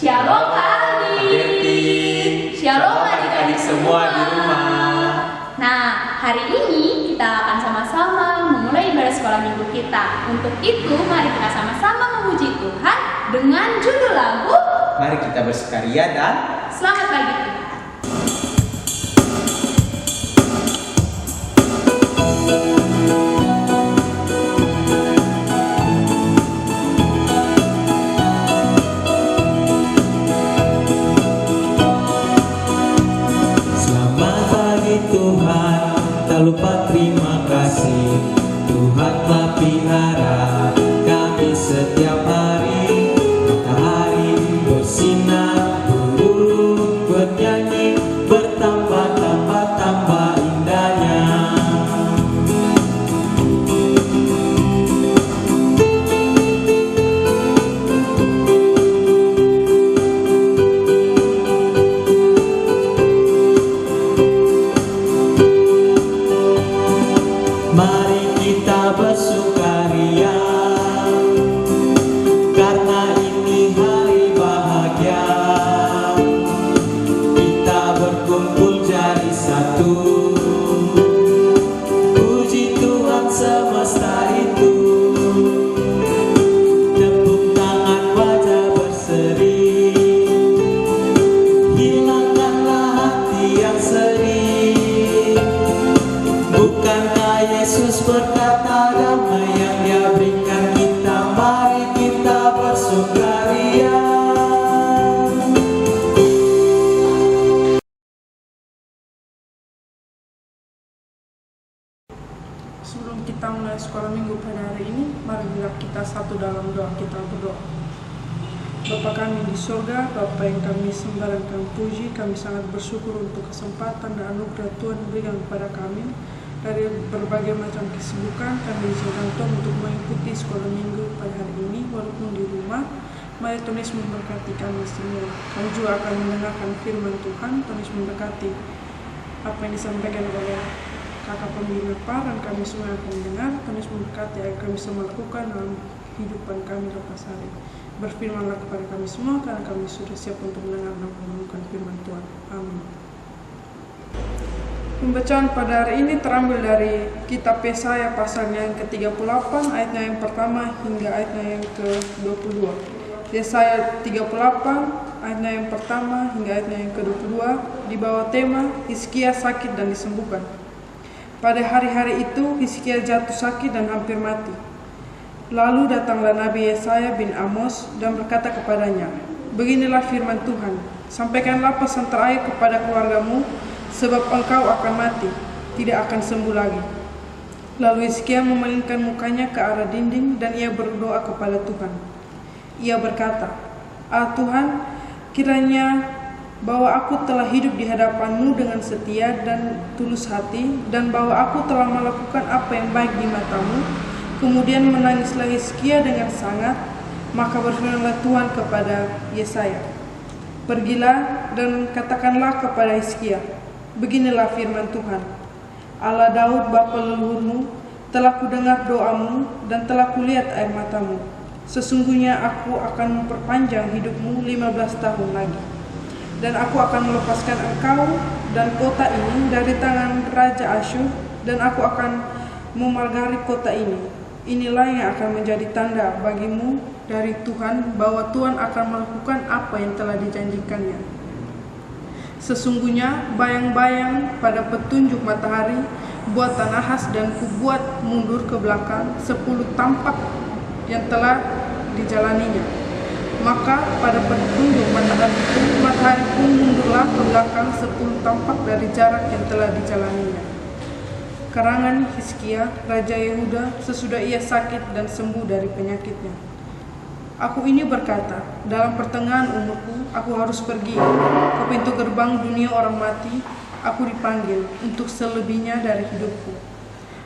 Shalom Kak Aldi. Shalom adik-adik semua di rumah. Nah, hari ini kita akan sama-sama memulai ibadah sekolah minggu kita. Untuk itu, mari kita sama-sama memuji Tuhan dengan judul lagu Mari kita bersukaria dan Selamat Pagi Tuhan. Tuhan, tak lupa terima kasih. Tuhan telah pelihara kami setiap hari. Matahari bersinar, burung bernyanyi, bertambah-tambah indahnya. Mari kita bersukaria, karena ini hari bahagia. Kita berkumpul jadi satu, puji Tuhan semesta itu. Tepuk tangan, wajah berseri, hilangkanlah hati yang sedih. Bukankah Yesus berkata damai yang Dia berikan kita? Mari kita bersukaria. Sebelum kita mulai sekolah minggu pada hari ini, mari kita satu dalam doa. Kita berdoa. Bapa kami di surga, Bapa yang kami sembah dan kami puji, kami sangat bersyukur untuk kesempatan dan anugerah Tuhan berikan kepada kami. Dari berbagai macam kesibukan, kami diizinkan Tuhan untuk mengikuti sekolah minggu pada hari ini, walaupun di rumah. Mari Tuhan Yesus memberkati kami semua. Kami juga akan mendengarkan firman Tuhan. Tuhan Yesus memberkati apa yang disampaikan oleh kakak pembina Pak, dan kami semua akan mendengar. Tuhan Yesus memberkati agar kami bisa melakukan dalam kehidupan kami lepas hari. Berfirmanlah kepada kami semua, karena kami sudah siap untuk mendengar dan mendengarkan firman Tuhan. Amin. Pembacaan pada hari ini terambil dari kitab Yesaya pasalnya yang ke-38, ayatnya yang pertama hingga ayatnya yang ke-22. Yesaya 38, ayatnya yang pertama hingga ayatnya yang ke-22, di bawah tema Hizkia sakit dan disembuhkan. Pada hari-hari itu Hizkia jatuh sakit dan hampir mati. Lalu datanglah Nabi Yesaya bin Amos dan berkata kepadanya, "Beginilah firman Tuhan, sampaikanlah pesan terakhir kepada keluargamu, sebab engkau akan mati, tidak akan sembuh lagi." Lalu Hizkia memalingkan mukanya ke arah dinding dan ia berdoa kepada Tuhan. Ia berkata, "Ah Tuhan, kiranya bahwa aku telah hidup di hadapan-Mu dengan setia dan tulus hati, dan bahwa aku telah melakukan apa yang baik di mata-Mu." Kemudian menangislah Hizkia dengan sangat. Maka berfirmanlah Tuhan kepada Yesaya, "Pergilah dan katakanlah kepada Hizkia, beginilah firman Tuhan, Allah Daud bapa leluhurmu, telah kudengar doamu dan telah kulihat air matamu. Sesungguhnya aku akan memperpanjang hidupmu 15 tahun lagi. Dan aku akan melepaskan engkau dan kota ini dari tangan Raja Asyur, dan aku akan memelgari kota ini. Inilah yang akan menjadi tanda bagimu dari Tuhan, bahwa Tuhan akan melakukan apa yang telah dijanjikannya. Sesungguhnya bayang-bayang pada petunjuk matahari buatan Nahas, dan kubuat mundur ke belakang 10 tampak yang telah dijalaninya. Maka pada petunjuk matahari itu, matahari pun mundurlah ke belakang 10 tampak dari jarak yang telah dijalaninya." Karangan Hizkia, Raja Yehuda, sesudah ia sakit dan sembuh dari penyakitnya. "Aku ini berkata, dalam pertengahan umurku, aku harus pergi ke pintu gerbang dunia orang mati. Aku dipanggil untuk selebihnya dari hidupku.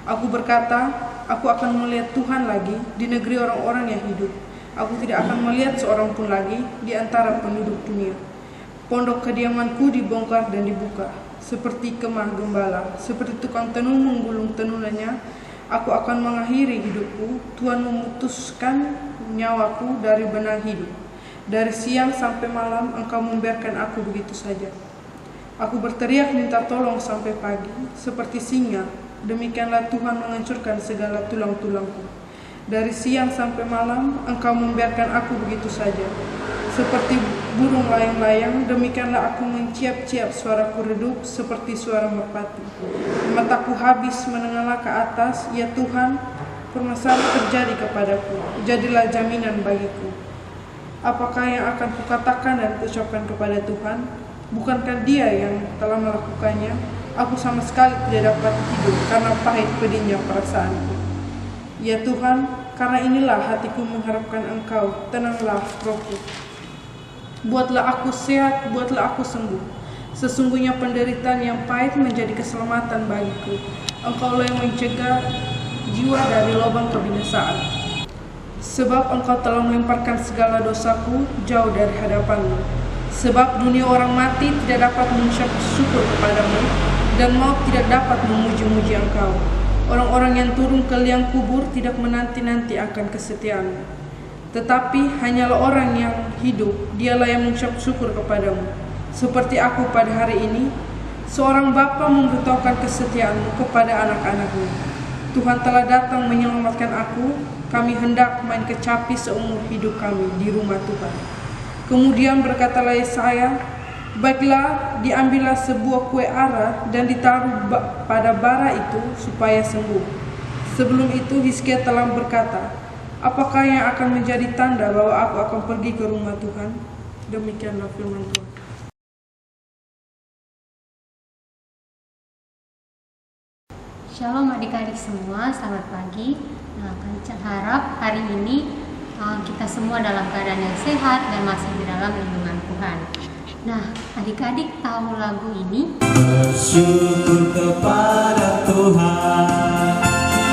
Aku berkata, aku akan melihat Tuhan lagi di negeri orang-orang yang hidup. Aku tidak akan melihat seorang pun lagi di antara penduduk dunia. Pondok kediamanku dibongkar dan dibuka, seperti kemah gembala, seperti tukang tenun menggulung tenunannya. Aku akan mengakhiri hidupku. Tuhan memutuskan nyawaku dari benang hidup. Dari siang sampai malam Engkau membiarkan aku begitu saja. Aku berteriak minta tolong sampai pagi, seperti singa, demikianlah Tuhan menghancurkan segala tulang-tulangku. Dari siang sampai malam Engkau membiarkan aku begitu saja. Seperti burung layang-layang, demikianlah aku menciap-ciap, suaraku redup seperti suara merpati. Mataku habis menengalah ke atas, ya Tuhan, permasalahan terjadi kepadaku, jadilah jaminan bagiku. Apakah yang akan kukatakan dan kuucapkan kepada Tuhan? Bukankah Dia yang telah melakukannya? Aku sama sekali tidak dapat hidup karena pahit pedihnya perasaanku. Ya Tuhan, karena inilah hatiku mengharapkan Engkau, tenanglah rohku. Buatlah aku sehat, buatlah aku sembuh. Sesungguhnya penderitaan yang pahit menjadi keselamatan bagiku. Engkaulah yang mencegah jiwa dari lubang kebinasaan. Sebab Engkau telah melemparkan segala dosaku jauh dari hadapan-Mu. Sebab dunia orang mati tidak dapat mengucap syukur kepadamu, dan maut tidak dapat memuji-muji Engkau. Orang-orang yang turun ke liang kubur tidak menanti-nanti akan kesetiaan-Mu. Tetapi hanyalah orang yang hidup, dialah yang mengucap syukur kepadamu. Seperti aku pada hari ini, seorang bapa memberitahukan kesetiaan-Mu kepada anak-anaknya. Tuhan telah datang menyelamatkan aku, kami hendak main kecapi seumur hidup kami di rumah Tuhan. Kemudian berkatalah Yesaya, baiklah diambillah sebuah kue ara dan ditaruh pada bara itu supaya sembuh. Sebelum itu Hizkia telah berkata, apakah yang akan menjadi tanda bahwa aku akan pergi ke rumah Tuhan? Demikianlah firman Tuhan. Shalom adik-adik semua, selamat pagi. Nah, Kanca harap hari ini kita semua dalam keadaan yang sehat dan masih di dalam lindungan Tuhan. Nah, adik-adik tahu lagu ini? Bersyukur kepada Tuhan,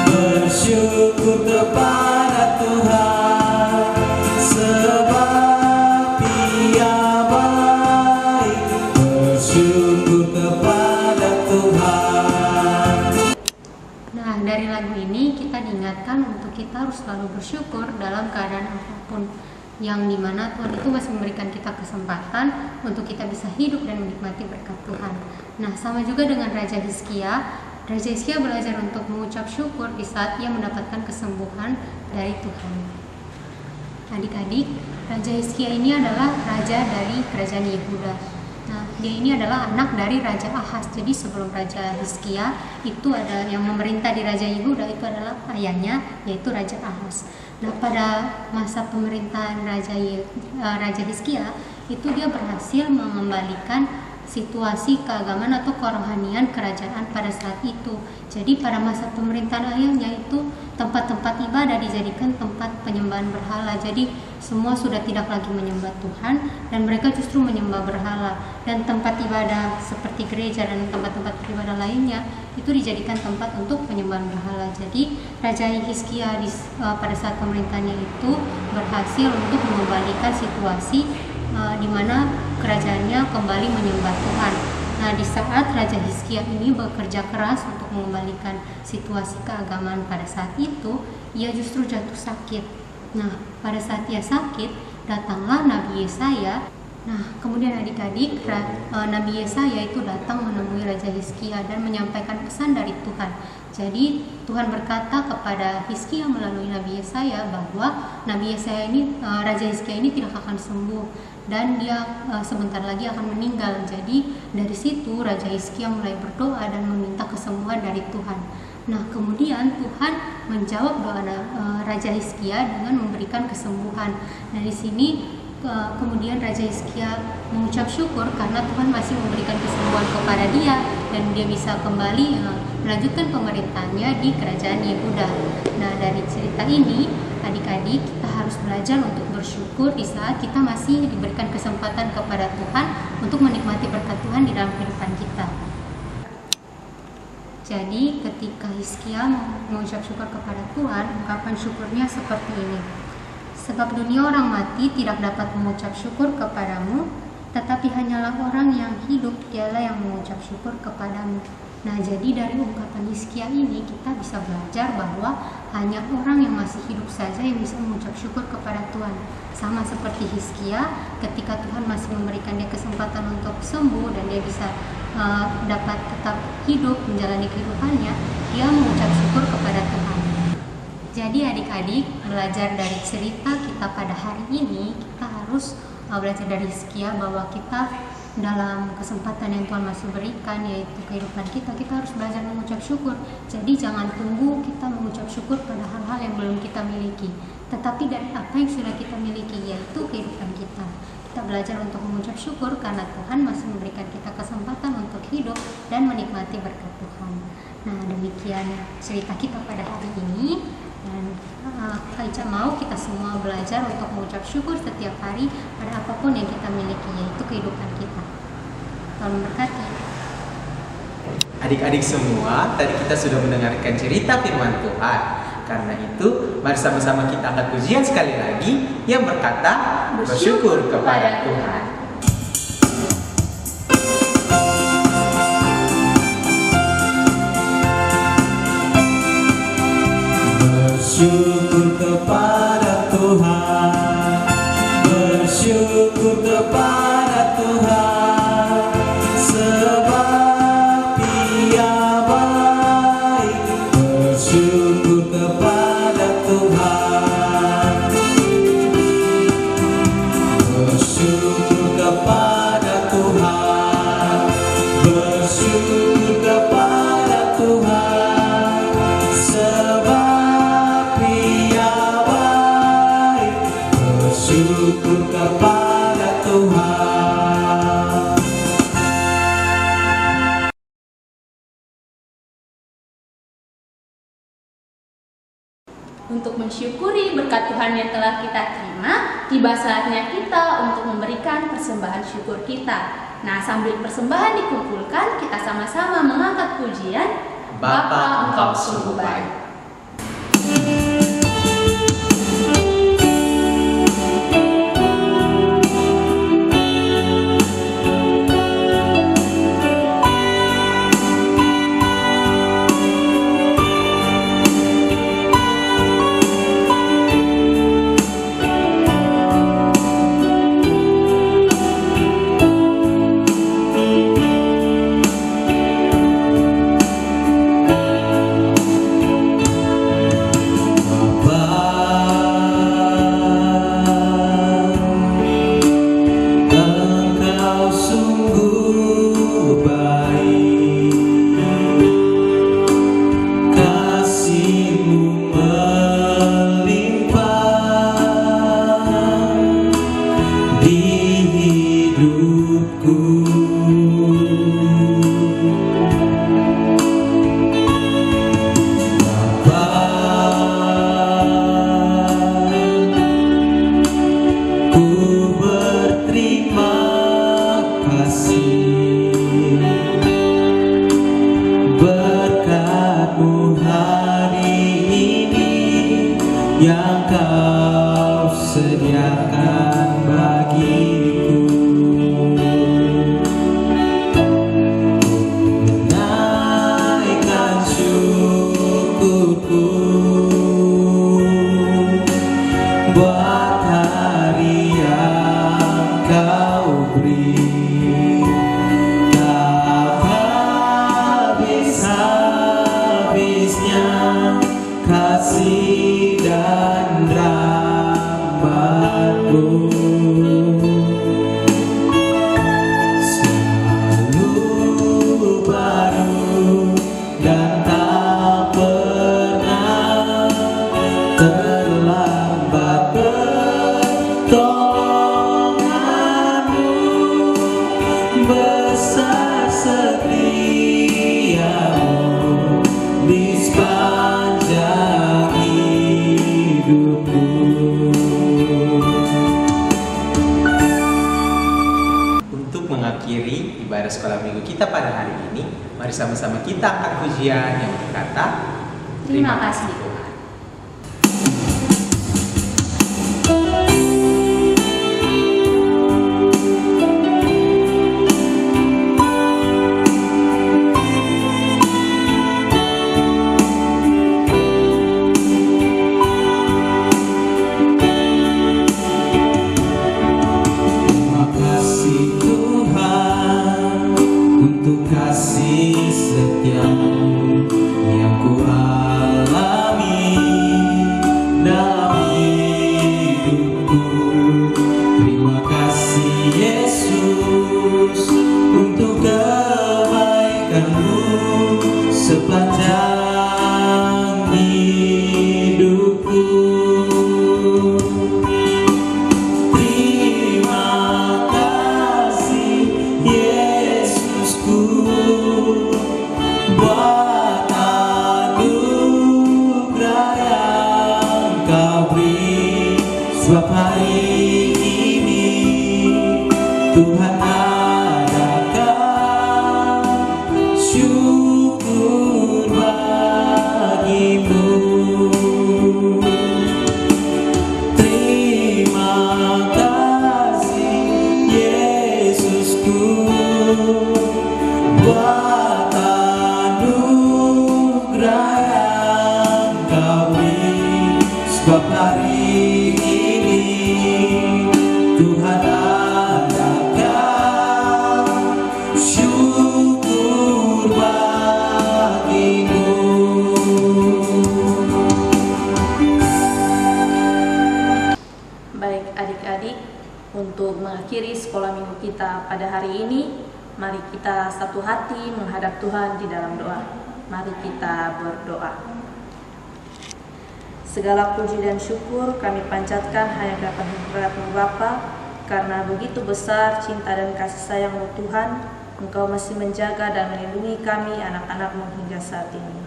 bersyukur kepada Tuhan, sebab Dia baik. Bersyukur kepada Tuhan. Nah, dari lagu ini kita diingatkan untuk kita harus selalu bersyukur dalam keadaan apapun, yang dimana Tuhan itu masih memberikan kita kesempatan untuk kita bisa hidup dan menikmati berkat Tuhan. Nah, sama juga dengan Raja Hizkia. Raja Hizkia belajar untuk mengucap syukur di saat ia mendapatkan kesembuhan dari Tuhan. Adik-adik, Raja Hizkia ini adalah raja dari kerajaan Yehuda. Nah, dia ini adalah anak dari Raja Ahaz. Jadi sebelum Raja Hizkia itu ada yang memerintah di Raja Yehuda, itu adalah ayahnya, yaitu Raja Ahaz. Nah, pada masa pemerintahan Raja Hizkia itu dia berhasil mengembalikan situasi keagamaan atau kerohanian kerajaan pada saat itu. Jadi pada masa pemerintahan ayahnya itu tempat-tempat ibadah dijadikan tempat penyembahan berhala. Jadi semua sudah tidak lagi menyembah Tuhan dan mereka justru menyembah berhala. Dan tempat ibadah seperti gereja dan tempat-tempat ibadah lainnya itu dijadikan tempat untuk penyembahan berhala. Jadi Raja Hizkia pada saat pemerintahannya itu berhasil untuk mengembalikan situasi di mana kerajaannya kembali menyembah Tuhan. Nah, di saat Raja Hizkia ini bekerja keras untuk mengembalikan situasi keagamaan pada saat itu, ia justru jatuh sakit. Nah, pada saat ia sakit, datanglah Nabi Yesaya. Nah, kemudian adik-adik, Nabi Yesaya itu datang menemui Raja Hizkia dan menyampaikan pesan dari Tuhan. Jadi Tuhan berkata kepada Hizkia melalui Nabi Yesaya bahwa Nabi Yesaya ini, Raja Hizkia ini tidak akan sembuh dan dia sebentar lagi akan meninggal. Jadi dari situ Raja Hizkia mulai berdoa dan meminta kesembuhan dari Tuhan. Nah, kemudian Tuhan menjawab doa Raja Hizkia dengan memberikan kesembuhan. Nah, di sini kemudian Raja Hizkia mengucap syukur karena Tuhan masih memberikan kesembuhan kepada dia dan dia bisa kembali melanjutkan pemerintahannya di kerajaan Yehuda. Nah, dari cerita ini adik-adik kita harus belajar untuk bersyukur di saat kita masih diberikan kesempatan kepada Tuhan untuk menikmati berkat Tuhan di dalam kehidupan kita. Jadi ketika Hizkia mengucap syukur kepada Tuhan, ungkapan syukurnya seperti ini. Sebab dunia orang mati tidak dapat mengucap syukur kepadamu, tetapi hanyalah orang yang hidup dialah yang mengucap syukur kepadamu. Nah, jadi dari ungkapan Hizkia ini kita bisa belajar bahwa hanya orang yang masih hidup saja yang bisa mengucap syukur kepada Tuhan. Sama seperti Hizkia, ketika Tuhan masih memberikan dia kesempatan untuk sembuh dan dia bisa dapat tetap hidup menjalani kehidupannya, dia mengucap syukur kepada Tuhan. Jadi adik-adik, belajar dari cerita kita pada hari ini, kita harus belajar dari Hizkia bahwa kita dalam kesempatan yang Tuhan masih berikan, yaitu kehidupan kita harus belajar mengucap syukur. Jadi jangan tunggu kita mengucap syukur pada hal-hal yang belum kita miliki, tetapi dari apa yang sudah kita miliki, yaitu kehidupan kita. Kita belajar untuk mengucap syukur karena Tuhan masih memberikan kita kesempatan untuk hidup dan menikmati berkat Tuhan. Nah, demikian cerita kita pada hari ini. Dan Aica mau kita semua belajar untuk mengucap syukur setiap hari pada apapun yang kita miliki, yaitu kehidupan kita. Tuhan memberkati. Adik-adik semua, tadi kita sudah mendengarkan cerita firman Tuhan. Karena itu, mari sama-sama kita angkat pujian sekali lagi yang berkata, bersyukur kepada Tuhan. Bersyukur kepada Tuhan, bersyukur kepada Tuhan, sebab Dia baik. Bersyukur kepada Tuhan, bersyukur kepada Tuhan, bersyukur kepada Tuhan, sebab Dia baik. Bersyukur kepada Tuhan. Untuk mensyukuri berkat Tuhan yang telah kita terima, tiba saatnya kita untuk memberikan persembahan syukur kita. Nah, sambil persembahan dikumpulkan, kita sama-sama mengangkat pujian, Bapa Engkau sungguh baik. Engkau sungguh baik, kasih-Mu melimpah di hidupku. Ku berterima kasih, berkat-Mu hari ini yang Kau sediakan bagiku. Naikkan syukurku buat hari yang Kau beri. Tak habis-habisnya kasih dan rahmat-Mu. Selalu baru dan tak pernah terlambat pertolongan-Mu. Besar setia-Mu di sepanjang hidupku. Untuk mengakhiri ibadah sekolah minggu kita pada hari ini, mari sama-sama kita angkat pujian yang berkata, Terima kasih Tuhan. ini Tuhan adakan syukur bagimu. Terima kasih Yesusku buat anugerah yang Kau beri, sebab hari ini Tuhan adakan syukur bagimu. Baik adik-adik, untuk mengakhiri sekolah minggu kita pada hari ini, mari kita satu hati menghadap Tuhan di dalam doa. Mari kita berdoa. Segala puji dan syukur kami panjatkan hanya kepada Hadrat-Mu Bapa, karena begitu besar cinta dan kasih sayang-Mu Tuhan, Engkau masih menjaga dan melindungi kami anak-anak-Mu hingga saat ini.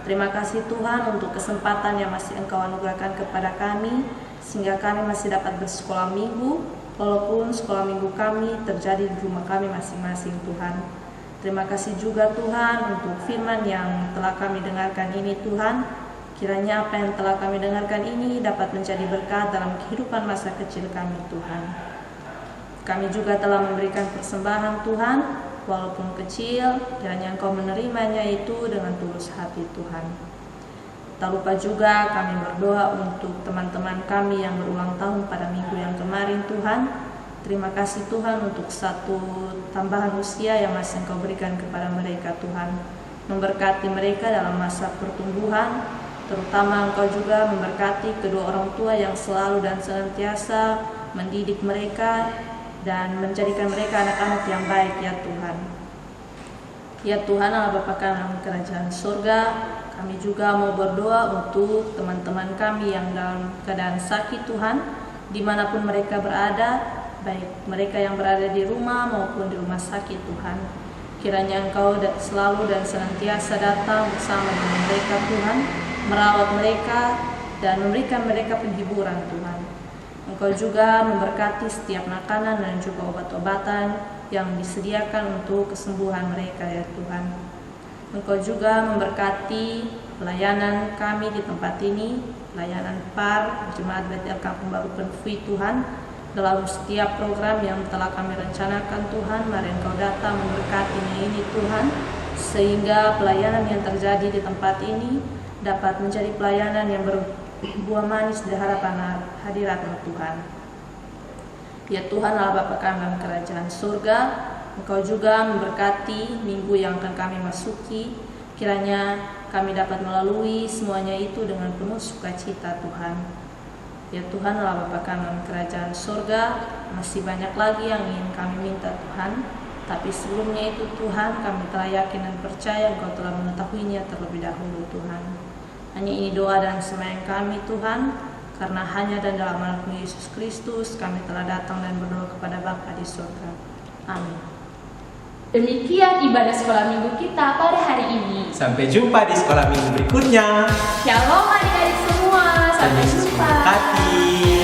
Terima kasih Tuhan untuk kesempatan yang masih Engkau anugerahkan kepada kami, sehingga kami masih dapat bersekolah minggu, walaupun sekolah minggu kami terjadi di rumah kami masing-masing Tuhan. Terima kasih juga Tuhan untuk firman yang telah kami dengarkan ini Tuhan. Kiranya apa yang telah kami dengarkan ini dapat menjadi berkat dalam kehidupan masa kecil kami Tuhan. Kami juga telah memberikan persembahan Tuhan, walaupun kecil, kiranya Engkau menerimanya itu dengan tulus hati Tuhan. Tak lupa juga kami berdoa untuk teman-teman kami yang berulang tahun pada minggu yang kemarin Tuhan. Terima kasih Tuhan untuk satu tambahan usia yang masih Engkau berikan kepada mereka Tuhan. Memberkati mereka dalam masa pertumbuhan, terutama Engkau juga memberkati kedua orang tua yang selalu dan senantiasa mendidik mereka dan menjadikan mereka anak-anak yang baik ya Tuhan. Ya Tuhan Allah Bapa kami dalam kerajaan surga, kami juga mau berdoa untuk teman-teman kami yang dalam keadaan sakit Tuhan, dimanapun mereka berada, baik mereka yang berada di rumah maupun di rumah sakit Tuhan. Kiranya Engkau selalu dan senantiasa datang bersama dengan mereka Tuhan, merawat mereka dan memberikan mereka penghiburan Tuhan. Engkau juga memberkati setiap makanan dan juga obat-obatan yang disediakan untuk kesembuhan mereka ya Tuhan. Engkau juga memberkati pelayanan kami di tempat ini, pelayanan PAR, Jemaat Bethel Kampung Baru Penfui Tuhan. Dalam setiap program yang telah kami rencanakan Tuhan, mari Engkau datang memberkatinya ini Tuhan, sehingga pelayanan yang terjadi di tempat ini dapat menjadi pelayanan yang berbuah manis di hadapan hadirat-Mu Tuhan. Ya Tuhan Allah Bapa kami dalam kerajaan surga, Engkau juga memberkati minggu yang akan kami masuki. Kiranya kami dapat melalui semuanya itu dengan penuh sukacita Tuhan. Ya Tuhan Allah Bapa kami dalam kerajaan surga, masih banyak lagi yang ingin kami minta Tuhan. Tapi sebelumnya itu Tuhan, kami telah yakin dan percaya Engkau telah mengetahuinya terlebih dahulu Tuhan. Hanya ini doa dan sembahyang kami Tuhan, karena hanya dan dalam nama Yesus Kristus kami telah datang dan berdoa kepada Bapa di surga. Amin. Demikian ibadah sekolah minggu kita pada hari ini. Sampai jumpa di sekolah minggu berikutnya. Shalom adik-adik semua. Sampai jumpa. Terima kasih.